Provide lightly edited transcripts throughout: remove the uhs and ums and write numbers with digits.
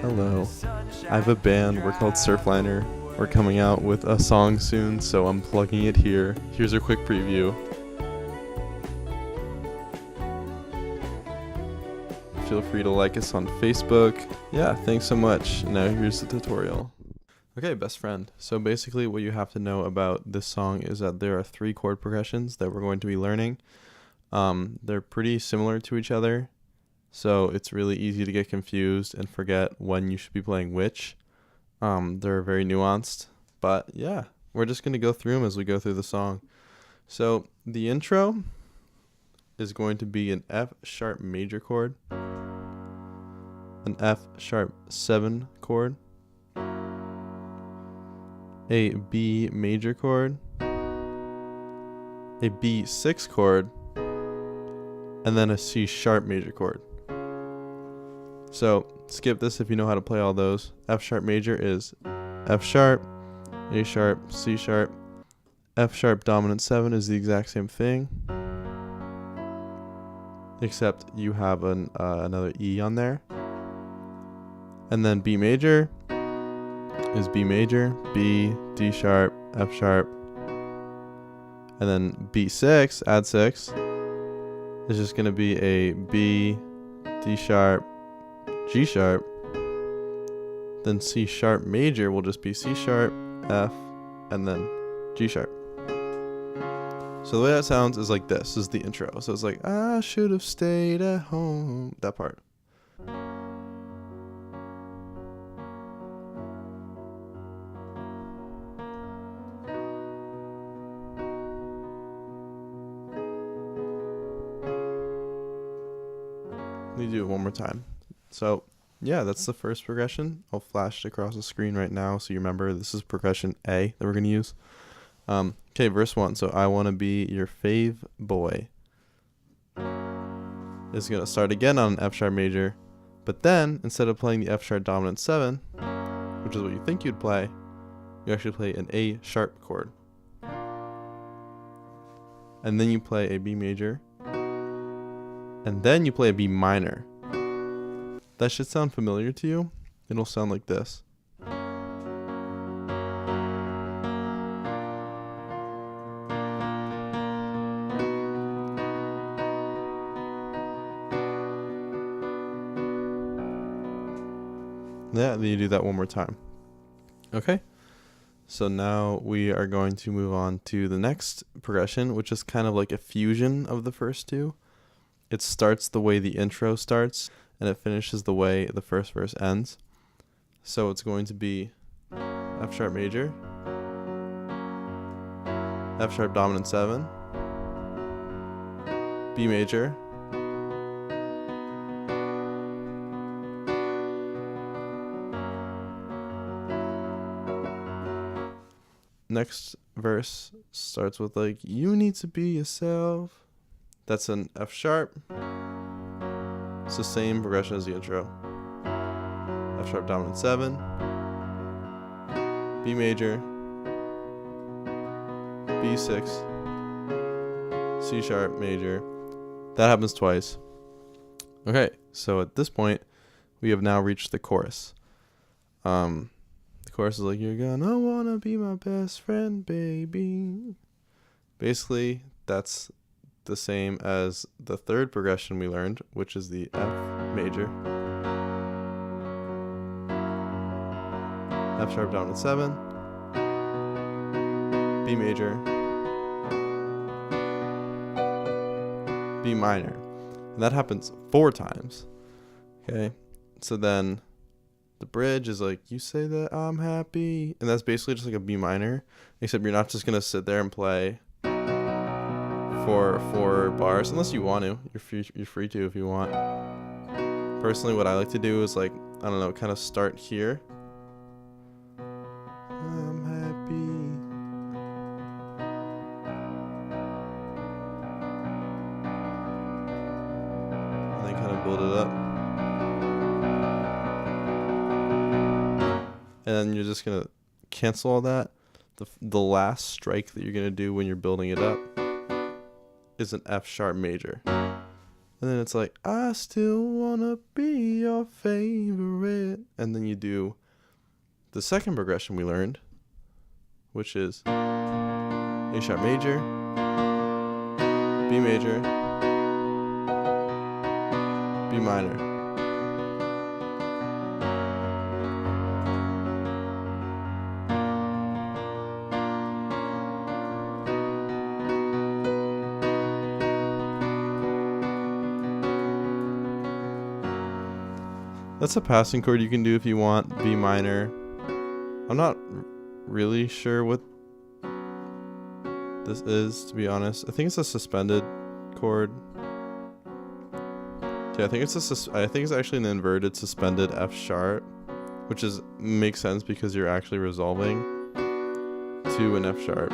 Hello. I have a band. We're called Surfliner. We're coming out with a song soon, so I'm plugging it here. Here's a quick preview. Feel free to like us on Facebook. Yeah, thanks so much. Now here's the tutorial. Okay, best friend. So basically what you have to know about this song is that there are 3 chord progressions that we're going to be learning. They're pretty similar to each other, so it's really easy to get confused and forget when you should be playing which. They're very nuanced, but yeah, we're just going to go through them as we go through the song. So the intro is going to be an F sharp major chord, an F sharp 7 chord, a B major chord, a B6 chord, and then a C sharp major chord. So skip this if you know how to play all those. F sharp major is F sharp, A sharp, C sharp. F sharp dominant 7 is the exact same thing, except you have another E on there. And then B major is B major, B, D sharp, F sharp. And then B6, add 6, is just going to be a B, D sharp, G sharp. Then C sharp major will just be C sharp, F, and then G sharp. So the way that sounds is like this is the intro. So it's like, I should have stayed at home. That part. Let me do it one more time. So yeah, that's the first progression. I'll flash it across the screen right now so you remember this is progression A that we're going to use. Okay, verse 1. So I want to be your fave boy. It's going to start again on an F sharp major, but then instead of playing the F sharp dominant 7, which is what you think you'd play, you actually play an A sharp chord. And then you play a B major, and then you play a B minor. That should sound familiar to you. It'll sound like this. Yeah, then you do that one more time. Okay. So now we are going to move on to the next progression, which is kind of like a fusion of the first two. It starts the way the intro starts, and it finishes the way the first verse ends. So it's going to be F sharp major, F sharp dominant 7, B major, next verse starts with like, you need to be yourself. That's an F sharp. It's the same progression as the intro. F sharp dominant 7, B major, B6, C sharp major. That happens twice. Okay, so at this point, we have now reached the chorus. The chorus is like, you're gonna wanna be my best friend, baby. Basically, that's the same as the third progression we learned, which is the F major, F sharp dominant 7, B major, B minor. And that happens 4 times. Okay, so then the bridge is like, you say that I'm happy, and that's basically just like a B minor, except you're not just gonna sit there and play for 4 bars unless you want to. You're free to if you want. Personally, what I like to do is like, I don't know, kind of start here. I'm happy. And then kind of build it up. And then you're just gonna cancel all that. The last strike that you're gonna do when you're building it up is an F sharp major. And then it's like, I still wanna be your favorite. And then you do the second progression we learned, which is A sharp major, B major, B minor. That's a passing chord you can do if you want, B minor. I'm not really sure what this is, to be honest. I think it's a suspended chord. Yeah, I think it's actually an inverted suspended F sharp, which makes sense because you're actually resolving to an F sharp.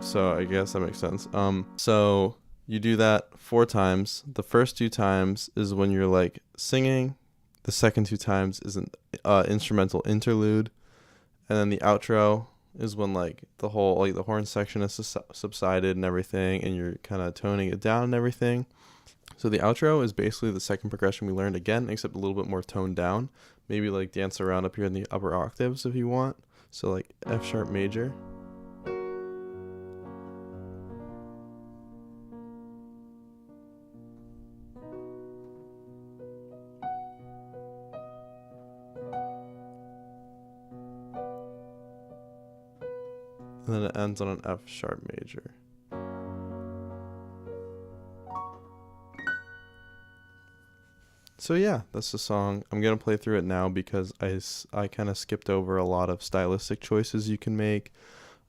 So I guess that makes sense. So you do that 4 times. The first 2 times is when you're like singing. The second 2 times is an instrumental interlude, and then the outro is when like the whole like the horn section has subsided and everything, and you're kind of toning it down and everything. So the outro is basically the second progression we learned again, except a little bit more toned down. Maybe like dance around up here in the upper octaves if you want. So like F sharp major. And then it ends on an F sharp major. So yeah, that's the song. I'm going to play through it now because I kind of skipped over a lot of stylistic choices you can make.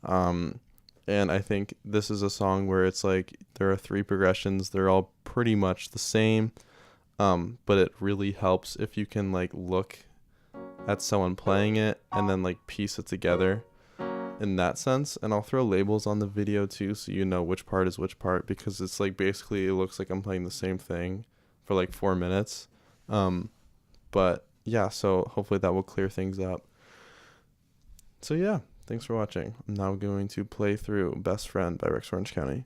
And I think this is a song where it's like there are 3 progressions. They're all pretty much the same. But it really helps if you can like look at someone playing it and then like piece it together in that sense. And I'll throw labels on the video too, so you know which part is which part, because it's like basically it looks like I'm playing the same thing for like 4 minutes. But yeah, so hopefully that will clear things up. So yeah, thanks for watching. I'm now going to play through Best Friend by Rex Orange County.